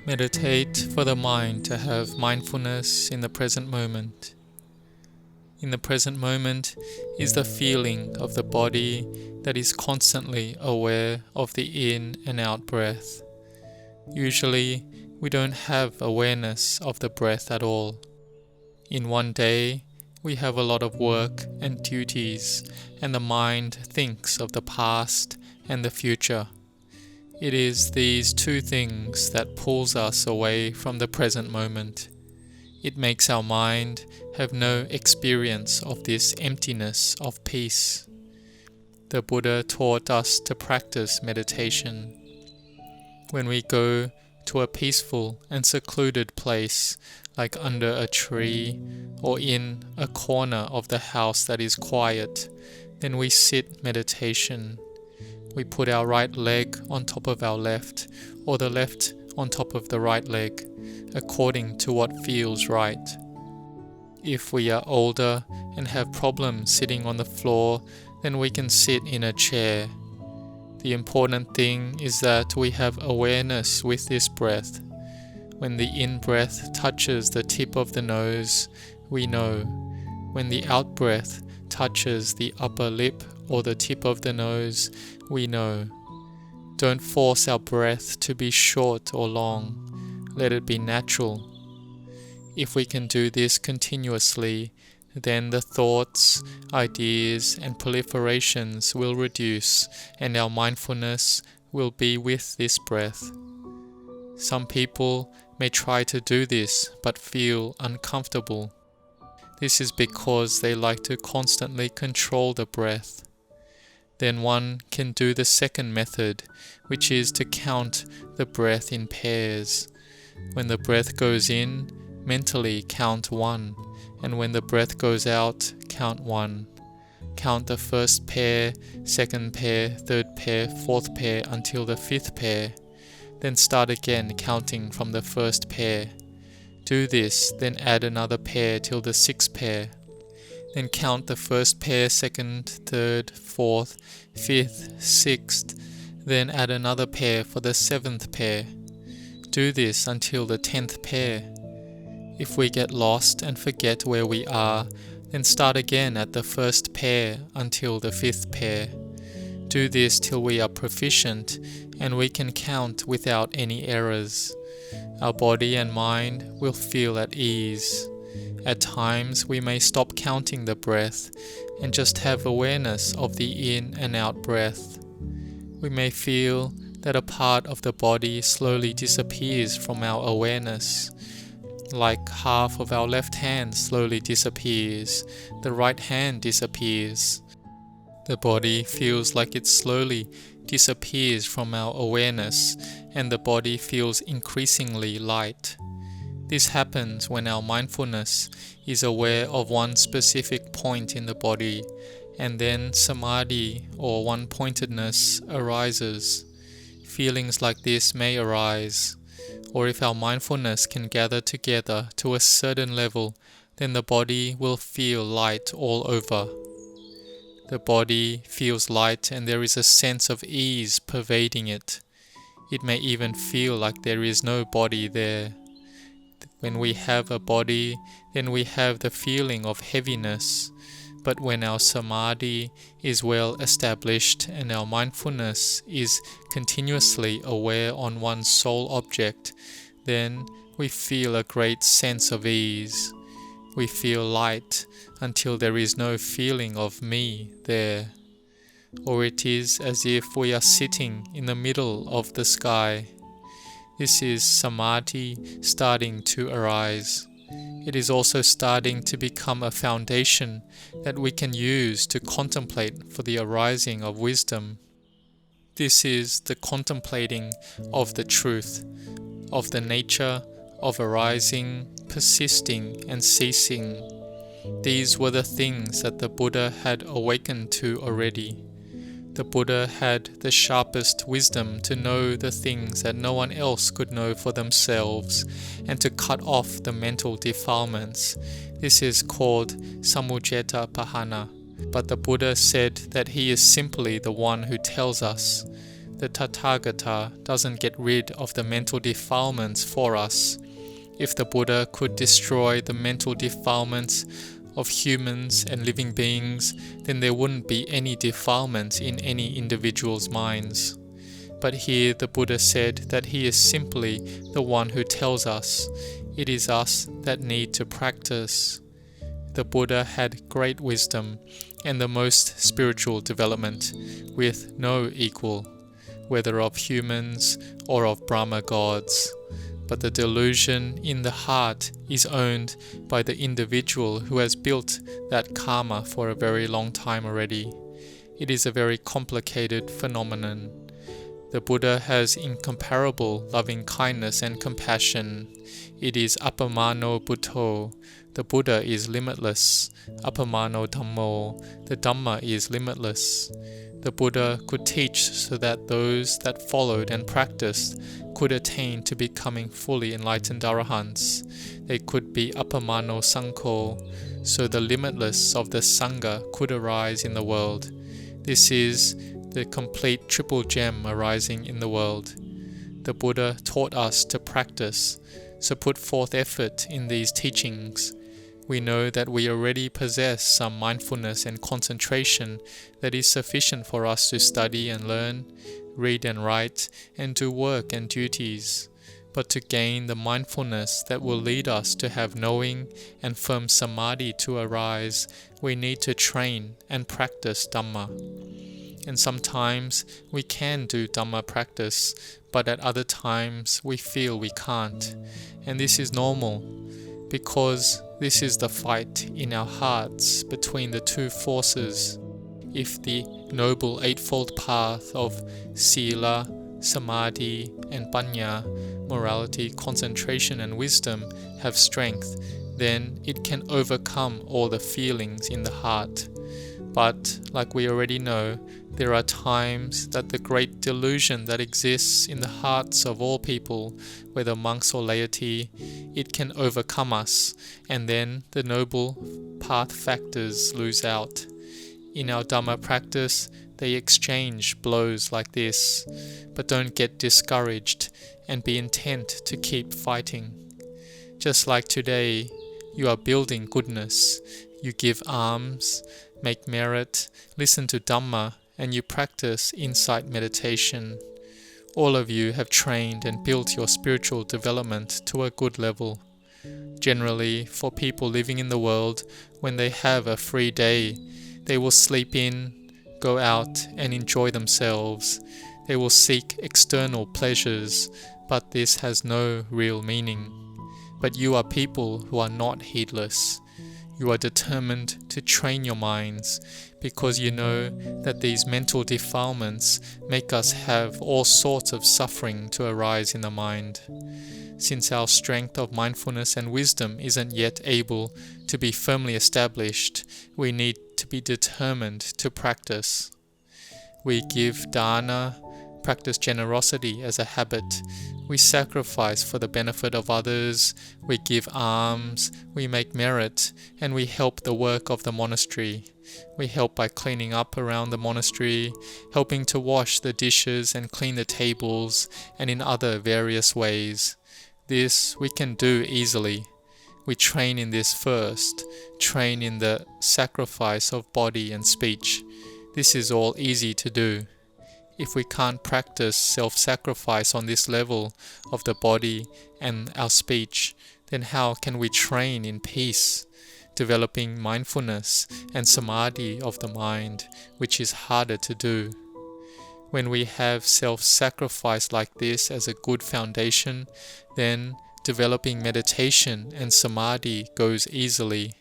Meditate for the mind to have mindfulness in the present moment. In the present moment is the feeling of the body that is constantly aware of the in and out breath. Usually, we don't have awareness of the breath at all. In one day, we have a lot of work and duties, and the mind thinks of the past and the future. It is these two things that pulls us away from the present moment. It makes our mind have no experience of this emptiness of peace. The Buddha taught us to practice meditation. When we go to a peaceful and secluded place, like under a tree or in a corner of the house that is quiet, then we sit meditation. We put our right leg on top of our left, or the left on top of the right leg, according to what feels right. If we are older and have problems sitting on the floor, then we can sit in a chair. The important thing is that we have awareness with this breath. When the in-breath touches the tip of the nose, we know. When the out-breath touches the upper lip or the tip of the nose, we know. Don't force our breath to be short or long. Let it be natural. If we can do this continuously, then the thoughts, ideas, and proliferations will reduce, and our mindfulness will be with this breath. Some people may try to do this but feel uncomfortable. This is because they like to constantly control the breath. Then one can do the second method, which is to count the breath in pairs. When the breath goes in, mentally count 1, and when the breath goes out, count 1. Count the first pair, second pair, third pair, fourth pair until the fifth pair. Then start again counting from the first pair. Do this, then add another pair till the sixth pair. Then count the first pair, second, third, fourth, fifth, sixth, then add another pair for the seventh pair. Do this until the 10th pair. If we get lost and forget where we are, then start again at the first pair until the 5th pair. Do this till we are proficient and we can count without any errors. Our body and mind will feel at ease. At times we may stop counting the breath and just have awareness of the in and out breath. We may feel that a part of the body slowly disappears from our awareness. Like half of our left hand slowly disappears, the right hand disappears. The body feels like it slowly disappears from our awareness, and the body feels increasingly light. This happens when our mindfulness is aware of one specific point in the body, and then Samadhi or one-pointedness arises. Feelings like this may arise, or if our mindfulness can gather together to a certain level, then the body will feel light all over. The body feels light and there is a sense of ease pervading it. It may even feel like there is no body there. When we have a body, then we have the feeling of heaviness. But when our Samadhi is well established and our mindfulness is continuously aware on one sole object, then we feel a great sense of ease. We feel light until there is no feeling of me there. Or it is as if we are sitting in the middle of the sky. This is Samadhi starting to arise. It is also starting to become a foundation that we can use to contemplate for the arising of wisdom. This is the contemplating of the truth, of the nature of arising, persisting, and ceasing. These were the things that the Buddha had awakened to already. The Buddha had the sharpest wisdom to know the things that no one else could know for themselves and to cut off the mental defilements. This is called samujjeta pahana. But the Buddha said that he is simply the one who tells us. The Tathagata doesn't get rid of the mental defilements for us. If the Buddha could destroy the mental defilements of humans and living beings, then there wouldn't be any defilements in any individual's minds. But here the Buddha said that he is simply the one who tells us. It is us that need to practice. The Buddha had great wisdom and the most spiritual development, with no equal, whether of humans or of Brahma gods. But the delusion in the heart is owned by the individual who has built that karma for a very long time already. It is a very complicated phenomenon. The Buddha has incomparable loving kindness and compassion. It is appamano buddho. The Buddha is limitless. Appamano Dhammo. The Dhamma is limitless. The Buddha could teach so that those that followed and practiced could attain to becoming fully enlightened arahants. They could be appamano sankho, so the limitless of the Sangha could arise in the world. This is the complete triple gem arising in the world. The Buddha taught us to practice, so put forth effort in these teachings. We know that we already possess some mindfulness and concentration that is sufficient for us to study and learn, read and write, and do work and duties. But to gain the mindfulness that will lead us to have knowing and firm samadhi to arise, we need to train and practice Dhamma. And sometimes we can do Dhamma practice, but at other times we feel we can't. And this is normal, because this is the fight in our hearts between the two forces. If the Noble Eightfold Path of Sila, Samadhi and Panya, morality, concentration and wisdom have strength, then it can overcome all the feelings in the heart. But, like we already know, there are times that the great delusion that exists in the hearts of all people, whether monks or laity, it can overcome us, and then the noble path factors lose out. In our Dhamma practice, they exchange blows like this, but don't get discouraged and be intent to keep fighting. Just like today, you are building goodness, you give alms, make merit, listen to Dhamma, and you practice insight meditation. All of you have trained and built your spiritual development to a good level. Generally, for people living in the world, when they have a free day, they will sleep in, go out and enjoy themselves. They will seek external pleasures, but this has no real meaning. But you are people who are not heedless. You are determined to train your minds, because you know that these mental defilements make us have all sorts of suffering to arise in the mind. Since our strength of mindfulness and wisdom isn't yet able to be firmly established, we need to be determined to practice. We give dana, practice generosity as a habit. We sacrifice for the benefit of others, we give alms, we make merit, and we help the work of the monastery. We help by cleaning up around the monastery, helping to wash the dishes and clean the tables, and in other various ways. This we can do easily. We train in this first, train in the sacrifice of body and speech. This is all easy to do. If we can't practice self-sacrifice on this level of the body and our speech, then how can we train in peace, developing mindfulness and samadhi of the mind, which is harder to do? When we have self-sacrifice like this as a good foundation, then developing meditation and samadhi goes easily.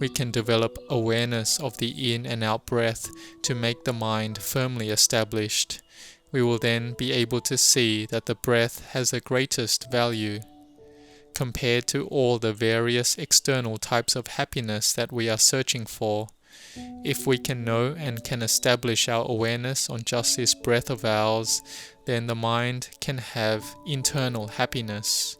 We can develop awareness of the in and out breath to make the mind firmly established. We will then be able to see that the breath has the greatest value. Compared to all the various external types of happiness that we are searching for, If we can know and can establish our awareness on just this breath of ours, then the mind can have internal happiness.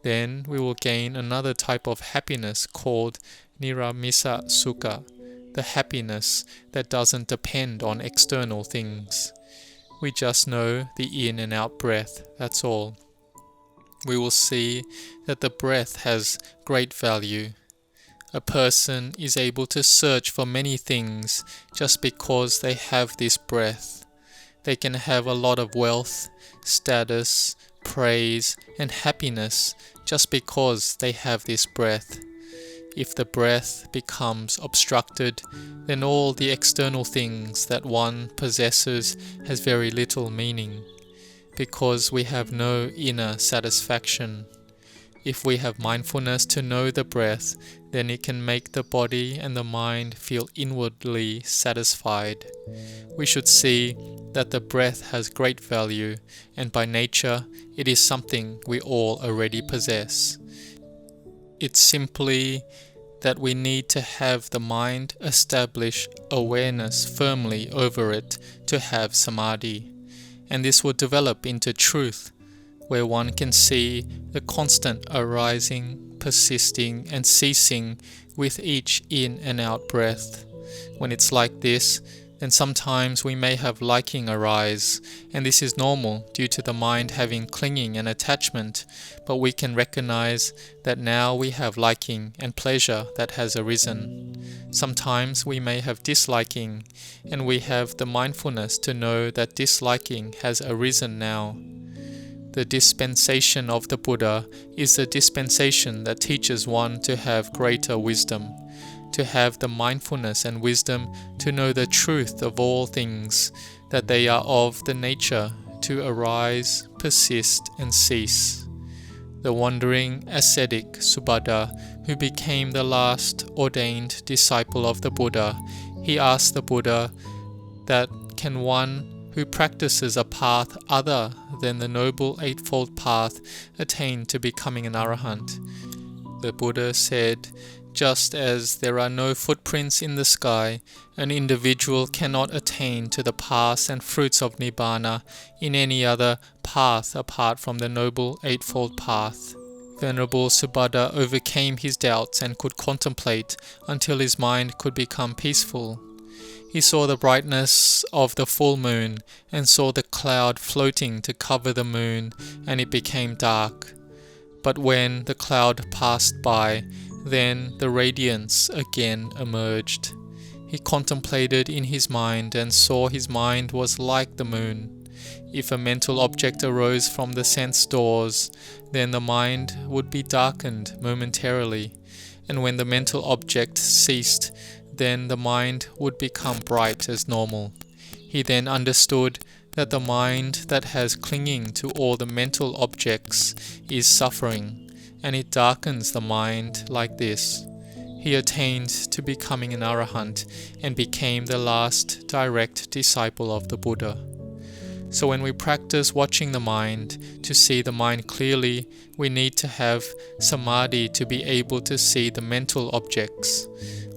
Then we will gain another type of happiness called niramisa sukha, the happiness that doesn't depend on external things. We just know the in and out breath, that's all. We will see that the breath has great value. A person is able to search for many things just because they have this breath. They can have a lot of wealth, status, praise, and happiness just because they have this breath. If the breath becomes obstructed, then all the external things that one possesses has very little meaning, because we have no inner satisfaction. If we have mindfulness to know the breath, then it can make the body and the mind feel inwardly satisfied. We should see that the breath has great value, and by nature it is something we all already possess. It's simply that we need to have the mind establish awareness firmly over it to have Samadhi, and this will develop into truth, where one can see the constant arising, persisting and ceasing with each in and out breath. When it's like this, then sometimes we may have liking arise, and this is normal due to the mind having clinging and attachment, but we can recognize that now we have liking and pleasure that has arisen. Sometimes we may have disliking, and we have the mindfulness to know that disliking has arisen now. The dispensation of the Buddha is the dispensation that teaches one to have greater wisdom, to have the mindfulness and wisdom to know the truth of all things, that they are of the nature to arise, persist and cease. The wandering ascetic Subhadda, who became the last ordained disciple of the Buddha, he asked the Buddha that can one who practices a path other than the Noble Eightfold Path attain to becoming an Arahant? The Buddha said, just as there are no footprints in the sky, an individual cannot attain to the paths and fruits of Nibbana in any other path apart from the Noble Eightfold Path. Venerable Subhadda overcame his doubts and could contemplate until his mind could become peaceful. He saw the brightness of the full moon and saw the cloud floating to cover the moon, and it became dark. But when the cloud passed by, then the radiance again emerged. He contemplated in his mind and saw his mind was like the moon. If a mental object arose from the sense doors, then the mind would be darkened momentarily, and when the mental object ceased, then the mind would become bright as normal. He then understood that the mind that has clinging to all the mental objects is suffering, and it darkens the mind like this. He attained to becoming an Arahant and became the last direct disciple of the Buddha. So when we practice watching the mind to see the mind clearly, we need to have Samadhi to be able to see the mental objects.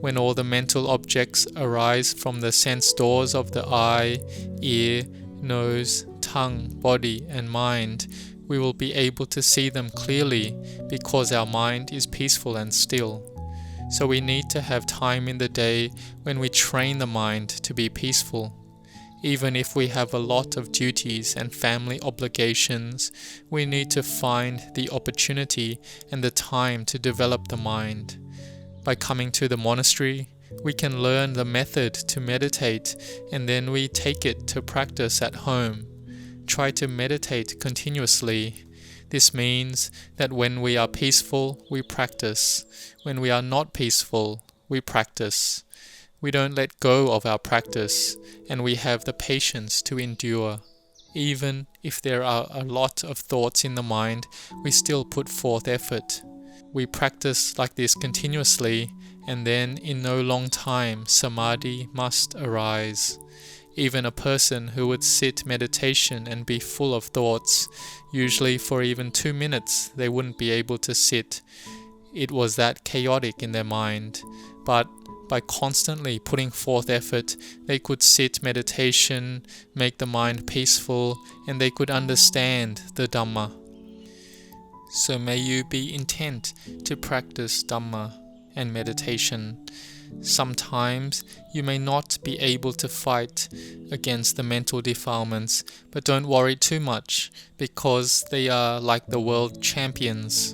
When all the mental objects arise from the sense doors of the eye, ear, nose, tongue, body and mind, we will be able to see them clearly because our mind is peaceful and still. So we need to have time in the day when we train the mind to be peaceful. Even if we have a lot of duties and family obligations, we need to find the opportunity and the time to develop the mind. By coming to the monastery, we can learn the method to meditate, and then we take it to practice at home. Try to meditate continuously. This means that when we are peaceful, we practice. When we are not peaceful, we practice. We don't let go of our practice, and we have the patience to endure. Even if there are a lot of thoughts in the mind, we still put forth effort. We practice like this continuously, and then in no long time Samadhi must arise. Even a person who would sit meditation and be full of thoughts, usually for even 2 minutes they wouldn't be able to sit. It was that chaotic in their mind. But by constantly putting forth effort, they could sit meditation, make the mind peaceful, and they could understand the Dhamma. So may you be intent to practice Dhamma and meditation. Sometimes you may not be able to fight against the mental defilements, but don't worry too much, because they are like the world champions.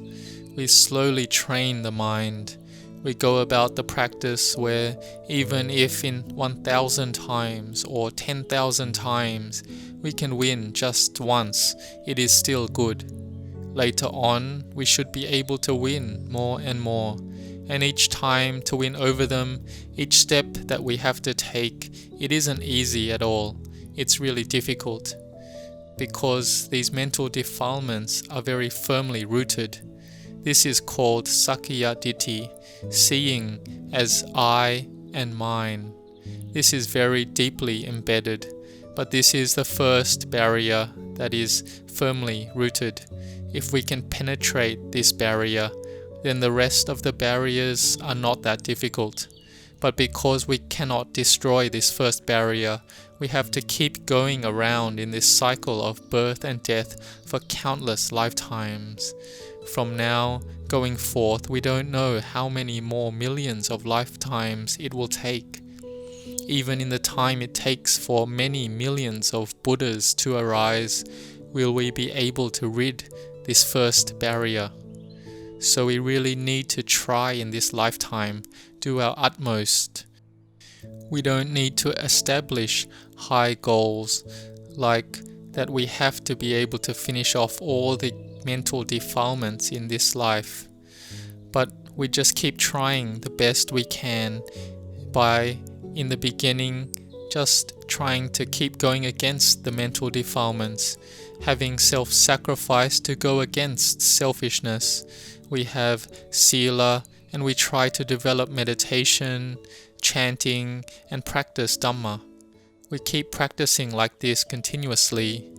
We slowly train the mind. We go about the practice where even if in 1,000 times or 10,000 times we can win just once, it is still good. Later on, we should be able to win more and more. And each time to win over them, each step that we have to take, it isn't easy at all. It's really difficult, because these mental defilements are very firmly rooted. This is called Sakkaya Ditthi, seeing as I and mine. This is very deeply embedded, but this is the first barrier that is firmly rooted. If we can penetrate this barrier, then the rest of the barriers are not that difficult. But because we cannot destroy this first barrier, we have to keep going around in this cycle of birth and death for countless lifetimes. From now going forth, we don't know how many more millions of lifetimes it will take. Even in the time it takes for many millions of Buddhas to arise, will we be able to rid this first barrier? So we really need to try in this lifetime, do our utmost. We don't need to establish high goals, like that we have to be able to finish off all the mental defilements in this life. But we just keep trying the best we can by, in the beginning, just trying to keep going against the mental defilements, having self-sacrifice to go against selfishness. We have sila, and we try to develop meditation, chanting, and practice Dhamma. We keep practicing like this continuously.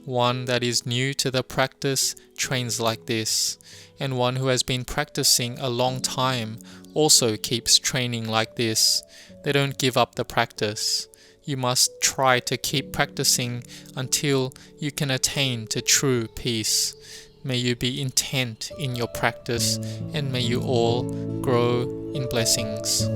One that is new to the practice trains like this, and one who has been practicing a long time also keeps training like this. They don't give up the practice. You must try to keep practicing until you can attain to true peace. May you be intent in your practice, and may you all grow in blessings.